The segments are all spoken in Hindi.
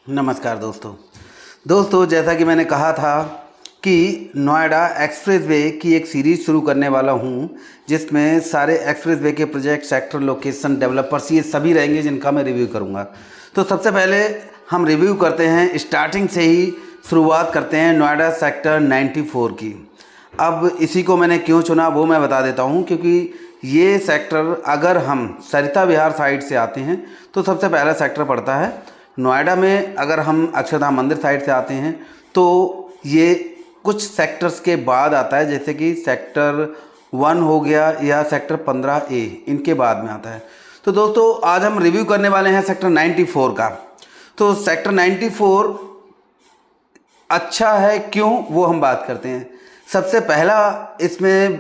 नमस्कार दोस्तों, जैसा कि मैंने कहा था कि नोएडा एक्सप्रेसवे की एक सीरीज़ शुरू करने वाला हूं, जिसमें सारे एक्सप्रेसवे के प्रोजेक्ट, सेक्टर, लोकेशन, डेवलपर्स ये सभी रहेंगे जिनका मैं रिव्यू करूंगा। तो सबसे पहले हम रिव्यू करते हैं, स्टार्टिंग से ही शुरुआत करते हैं नोएडा सेक्टर 94 की। अब इसी को मैंने क्यों चुना वो मैं बता देता हूँ, क्योंकि ये सेक्टर अगर हम सरिता विहार साइड से आते हैं तो सबसे पहला सेक्टर पड़ता है नोएडा में। अगर हम अक्षरधाम मंदिर साइड से आते हैं तो ये कुछ सेक्टर्स के बाद आता है, जैसे कि सेक्टर 1 हो गया या सेक्टर 15A, इनके बाद में आता है। तो दोस्तों आज हम रिव्यू करने वाले हैं सेक्टर 94 का। तो सेक्टर 94 अच्छा है क्यों, वो हम बात करते हैं। सबसे पहला इसमें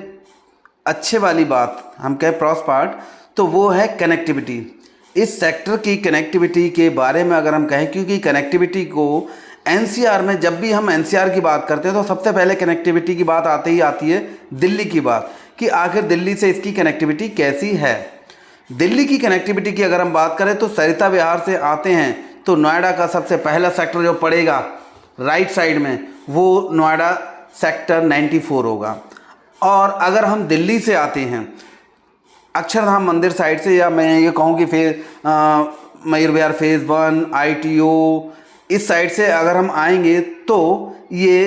अच्छे वाली बात हम कहें प्रॉस पार्ट, तो वो है कनेक्टिविटी। इस सेक्टर की कनेक्टिविटी के बारे में अगर हम कहें, क्योंकि कनेक्टिविटी को एनसीआर में, जब भी हम एनसीआर की बात करते हैं तो सबसे पहले कनेक्टिविटी की बात आते ही आती है दिल्ली की बात, कि आखिर दिल्ली से इसकी कनेक्टिविटी कैसी है। दिल्ली की कनेक्टिविटी की अगर हम बात करें तो सरिता विहार से आते हैं तो नोएडा का सबसे पहला सेक्टर जो पड़ेगा राइट साइड में, वो नोएडा सेक्टर 94 होगा। और अगर हम दिल्ली से आते हैं अक्षरधाम मंदिर साइड से, या मैं ये कहूँ कि मयूर विहार फेज़ 1, ITO, इस साइड से अगर हम आएंगे तो ये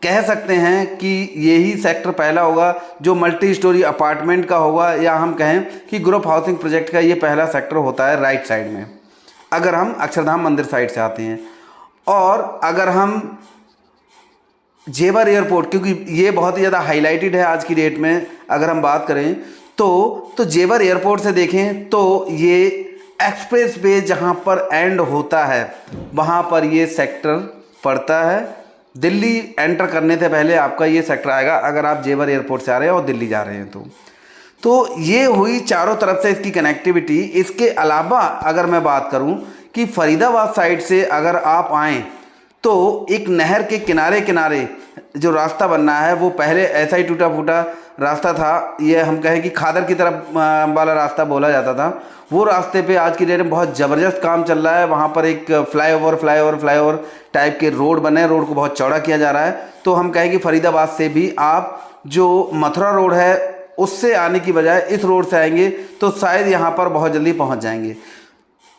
कह सकते हैं कि यही सेक्टर पहला होगा जो मल्टी स्टोरी अपार्टमेंट का होगा, या हम कहें कि ग्रुप हाउसिंग प्रोजेक्ट का ये पहला सेक्टर होता है राइट साइड में, अगर हम अक्षरधाम मंदिर साइड से आते हैं। और अगर हम जेवर एयरपोर्ट, क्योंकि ये बहुत ही ज़्यादा हाईलाइटेड है आज की डेट में, अगर हम बात करें तो जेवर एयरपोर्ट से देखें तो ये एक्सप्रेस वे जहाँ पर एंड होता है वहाँ पर ये सेक्टर पड़ता है। दिल्ली एंटर करने से पहले आपका ये सेक्टर आएगा अगर आप जेवर एयरपोर्ट से आ रहे हैं और दिल्ली जा रहे हैं तो ये हुई चारों तरफ से इसकी कनेक्टिविटी। इसके अलावा अगर मैं बात करूँ कि फरीदाबाद साइड से अगर आप आएँ तो एक नहर के किनारे किनारे जो रास्ता बनना है, वो पहले ऐसा ही टूटा फूटा रास्ता था, ये हम कहें कि खादर की तरफ वाला रास्ता बोला जाता था। वो रास्ते पे आज की डेट में बहुत ज़बरदस्त काम चल रहा है। वहाँ पर एक फ्लाईओवर टाइप के रोड बने, रोड को बहुत चौड़ा किया जा रहा है। तो हम कहें कि फरीदाबाद से भी आप जो मथुरा रोड है उससे आने की बजाय इस रोड से आएंगे तो शायद यहाँ पर बहुत जल्दी पहुँच जाएंगे।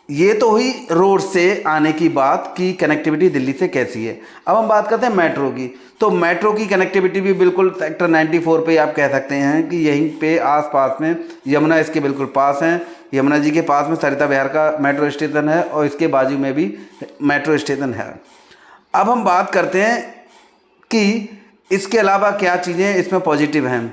ये तो हुई रोड से आने की बात कि कनेक्टिविटी दिल्ली से कैसी है। अब हम बात करते हैं मेट्रो की। तो मेट्रो की कनेक्टिविटी भी बिल्कुल सेक्टर 94 पे आप कह सकते हैं कि यहीं पे आसपास में यमुना इसके बिल्कुल पास हैं। यमुना जी के पास में सरिता विहार का मेट्रो स्टेशन है और इसके बाजू में भी मेट्रो स्टेशन है। अब हम बात करते हैं कि इसके अलावा क्या चीज़ें इसमें पॉजिटिव हैं।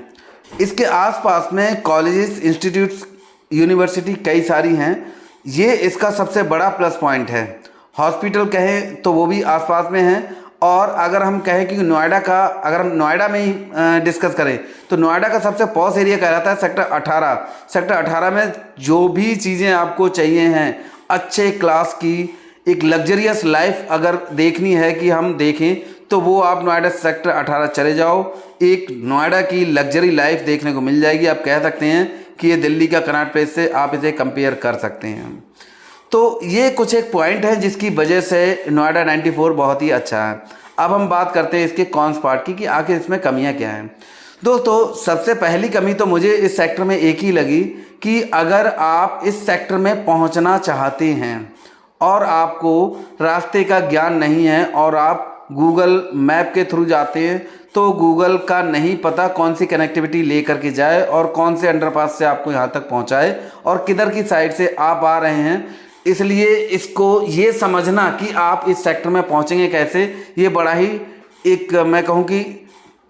इसके आसपास में कॉलेजेस, इंस्टीट्यूट्स, यूनिवर्सिटी कई सारी हैं, ये इसका सबसे बड़ा प्लस पॉइंट है। हॉस्पिटल कहें तो वो भी आसपास में हैं। और अगर हम कहें कि नोएडा का, अगर हम नोएडा में ही डिस्कस करें तो नोएडा का सबसे पॉस एरिया कहलाता है सेक्टर 18। सेक्टर 18 में जो भी चीज़ें आपको चाहिए हैं, अच्छे क्लास की एक लग्जरियस लाइफ अगर देखनी है कि हम देखें तो वो आप नोएडा सेक्टर 18 चले जाओ, एक नोएडा की लग्जरी लाइफ देखने को मिल जाएगी। आप कह सकते हैं कि ये दिल्ली का कनॉट प्लेस से आप इसे कंपेयर कर सकते हैं। तो ये कुछ एक पॉइंट है जिसकी वजह से नोएडा 94 बहुत ही अच्छा है। अब हम बात करते हैं इसके कॉन्स पार्ट की कि आखिर इसमें कमियां क्या हैं। दोस्तों सबसे पहली कमी तो मुझे इस सेक्टर में एक ही लगी कि अगर आप इस सेक्टर में पहुंचना चाहते हैं और आपको रास्ते का ज्ञान नहीं है और आप गूगल मैप के थ्रू जाते हैं तो गूगल का नहीं पता कौन सी कनेक्टिविटी ले करके जाए और कौन से अंडरपास से आपको यहाँ तक पहुँचाए और किधर की साइड से आप आ रहे हैं। इसलिए इसको ये समझना कि आप इस सेक्टर में पहुँचेंगे कैसे, ये बड़ा ही एक मैं कहूँ कि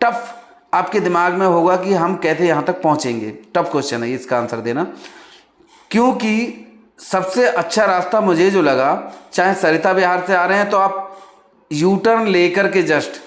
टफ आपके दिमाग में होगा कि हम कैसे यहाँ तक पहुँचेंगे। टफ क्वेश्चन है इसका आंसर देना, क्योंकि सबसे अच्छा रास्ता मुझे जो लगा, चाहे सरिता विहार से आ रहे हैं तो आप यू टर्न लेकर के, जस्ट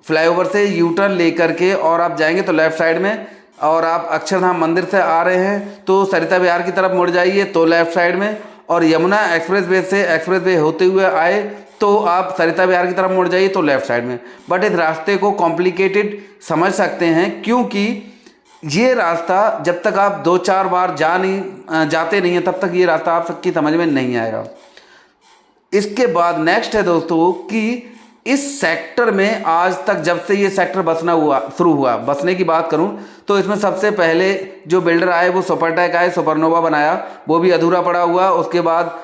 फ्लाईओवर से यू टर्न लेकर के और आप जाएंगे तो लेफ़्ट साइड में, और आप अक्षरधाम मंदिर से आ रहे हैं तो सरिता विहार की तरफ मुड़ जाइए तो लेफ़्ट साइड में, और यमुना एक्सप्रेसवे से एक्सप्रेसवे होते हुए आए तो आप सरिता विहार की तरफ मुड़ जाइए तो लेफ़्ट साइड में। बट इस रास्ते को कॉम्प्लिकेटेड समझ सकते हैं क्योंकि ये रास्ता जब तक आप 2-4 बार जाते नहीं हैं तब तक ये रास्ता आप सबकी समझ में नहीं आएगा। इसके बाद नेक्स्ट है दोस्तों कि इस सेक्टर में आज तक जब से ये सेक्टर शुरू हुआ, बसने की बात करूं तो इसमें सबसे पहले जो बिल्डर आए वो सुपरटेक आए, सुपरनोवा बनाया, वो भी अधूरा पड़ा हुआ। उसके बाद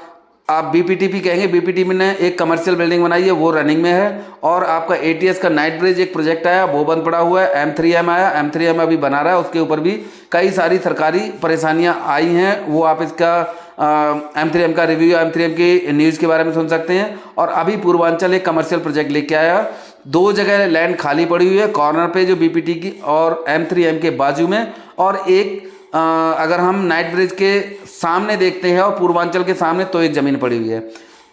आप बीपीटीपी कहेंगे, बीपीटीपी ने एक कमर्शियल बिल्डिंग बनाई है, वो रनिंग में है। और आपका एटीएस का नाइट ब्रिज एक प्रोजेक्ट आया, वो बंद पड़ा हुआ है। M3M आया, M3M अभी बना रहा है, उसके ऊपर भी कई सारी सरकारी परेशानियां आई हैं, वो आप इसका M3M का रिव्यू, M3M की न्यूज़ के बारे में सुन सकते हैं। और अभी पूर्वांचल एक कमर्शियल प्रोजेक्ट लेके आया, 2 जगह लैंड खाली पड़ी हुई है, कॉर्नर पे जो बीपीटी की और M3M के बाजू में, और एक अगर हम नाइट ब्रिज के सामने देखते हैं और पूर्वांचल के सामने तो एक ज़मीन पड़ी हुई है।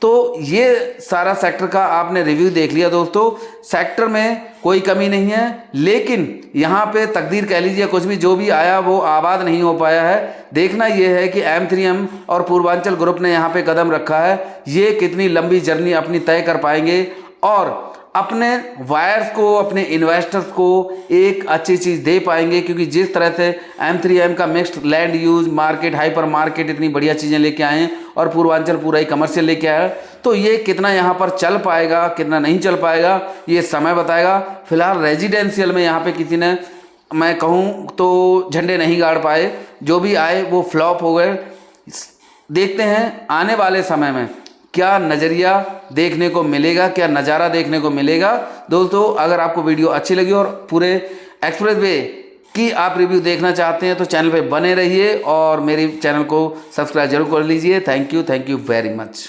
तो ये सारा सेक्टर का आपने रिव्यू देख लिया दोस्तों। सेक्टर में कोई कमी नहीं है, लेकिन यहाँ पे तकदीर कह लीजिए, कुछ भी जो भी आया वो आबाद नहीं हो पाया है। देखना ये है कि M3M और पूर्वांचल ग्रुप ने यहाँ पे कदम रखा है, ये कितनी लंबी जर्नी अपनी तय कर पाएंगे और अपने वायर्स को, अपने इन्वेस्टर्स को एक अच्छी चीज़ दे पाएंगे। क्योंकि जिस तरह से M3M का mixed land use market, hyper market, इतनी बढ़िया चीज़ें लेके आए हैं और पूर्वांचल पूरा ही कमर्शियल लेके आया है, तो ये कितना यहाँ पर चल पाएगा, कितना नहीं चल पाएगा, ये समय बताएगा। फिलहाल रेजिडेंशियल में यहाँ पे किसी ने, मैं कहूँ तो, झंडे नहीं गाड़ पाए, जो भी आए वो फ्लॉप हो गए। देखते हैं आने वाले समय में क्या नज़रिया देखने को मिलेगा, क्या नज़ारा देखने को मिलेगा। दोस्तों अगर आपको वीडियो अच्छी लगी और पूरे एक्सप्रेसवे की आप रिव्यू देखना चाहते हैं तो चैनल पे बने रहिए और मेरे चैनल को सब्सक्राइब जरूर कर लीजिए। Thank you very much.